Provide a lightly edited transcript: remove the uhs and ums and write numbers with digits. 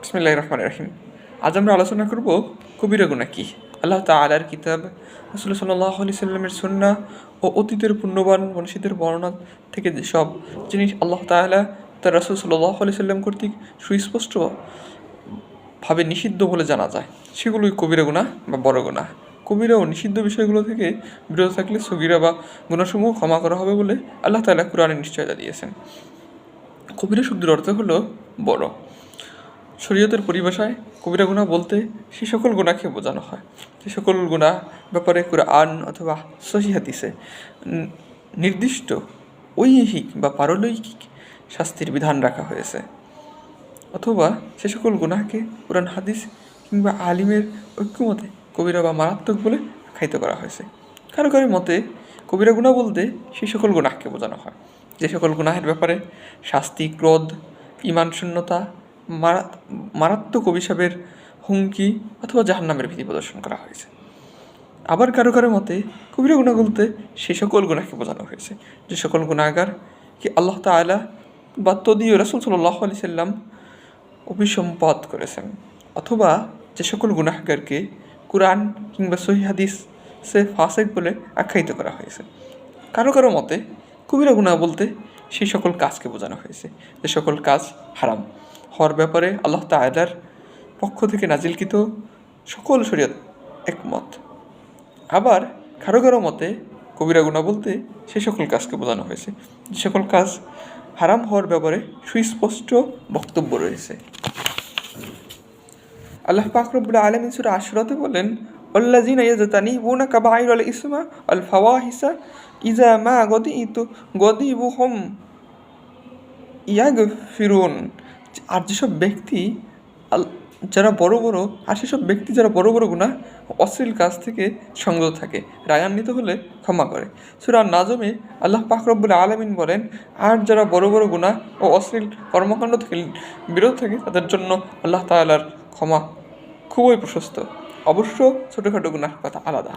বিসমিল্লাহির রহমানির রহিম। আজ আমরা আলোচনা করব কবিরা গুনাহ কি। আল্লাহ তাআলার কিতাব, রাসূলুল্লাহ সাল্লাল্লাহু আলাইহি সাল্লামের সুন্নাহ ও অতীতের পুণ্যবান মনীষীদের বর্ণনা থেকে যেসব জিনিস আল্লাহ তাআলা তার রাসূল সাল্লাল্লাহু আলাইহি সাল্লাম কর্তৃক সুস্পষ্টভাবে নিষিদ্ধ বলে জানা যায়, সেগুলোই কবিরা গুনাহ বা বড় গুনাহ। কবিরা ও নিষিদ্ধ বিষয়গুলো থেকে বিরত থাকলে সগীরা বা গুনাহসমূহ ক্ষমা করা হবে বলে আল্লাহ তাআলা কুরআনে নিশ্চয়তা দিয়েছেন। কবিরা শব্দের অর্থ হলো বড়। শরীয়তের পরিভাষায় কবিরা গুনাহ বলতে সে সকল গুনাহকে বোঝানো হয় যে সকল গুনাহ ব্যাপারে কুরআন অথবা সহিহ হাদিসে নির্দিষ্ট ঐহিক বা পারলৌকিক শাস্তির বিধান রাখা হয়েছে, অথবা সে সকল গুনাহকে কুরআন হাদিস কিংবা আলিমের ঐক্যমতে কবিরা বা মারাত্মক বলে আখ্যায়িত করা হয়েছে। কারো কারো মতে কবিরা গুনাহ বলতে সেই সকল গুনাহকে বোঝানো হয় যে সকল গুনাহের ব্যাপারে শাস্তি, ক্রোধ, ঈমান শূন্যতা, মারাত্মক অভিশাপের হুমকি অথবা জাহান্নামের ভীতি প্রদর্শন করা হয়েছে। আবার কারো কারো মতে কবিরা গুনাহ বলতে সেই সকল গুনাহকে বোঝানো হয়েছে যে সকল গুনাহগার কি আল্লাহ তাআলা বা তদীয় রাসূল সাল্লাল্লাহু আলাইহি সাল্লাম অভিসম্পাদ করেছেন, অথবা যে সকল গুনাহগারকে কুরআন কিংবা সহিহ হাদিসে ফাসিক বলে আখ্যায়িত করা হয়েছে। কারো কারো মতে কবিরা গুনাহ বলতে সেই সকল কাজকে বোঝানো হয়েছে যে সকল কাজ হারাম হওয়ার ব্যাপারে আল্লাহ তাআলার পক্ষ থেকে নাজিলকৃত সকল শরীয়ত একমত। আবার কারো কারো মতে কবিরা গুনাহ বলতে সেই সকল কাজকে বোঝানো হয়েছে যে সকল কাজ হারাম হওয়ার ব্যাপারে সুস্পষ্ট বক্তব্য রয়েছে। আল্লাহ পাক রব্বুল আলামিন সূরা আশরাতে বলেন, আল্লাযীনা ইয়াজতানিবুনা কাবাইরাল ইসমা আল ফাওয়াহিসা ইযা মা গদিবুহুম ইয়াগফিরুন। আর যেসব ব্যক্তি যারা বড় বড় গুনাহ অশ্লীল কাজ থেকে সংযত থাকে, রাগান্বিত হলে ক্ষমা করে। সূরা নাজমে আল্লাহ পাক রব্বুল আলামিন বলেন, আর যারা বড় বড় গুনাহ ও অশ্লীল কর্মকাণ্ড থেকে বিরত থাকে তাদের জন্য আল্লাহ তাআলার ক্ষমা খুবই প্রশস্ত। অবশ্য ছোটোখাটো গুনাহ কথা আলাদা।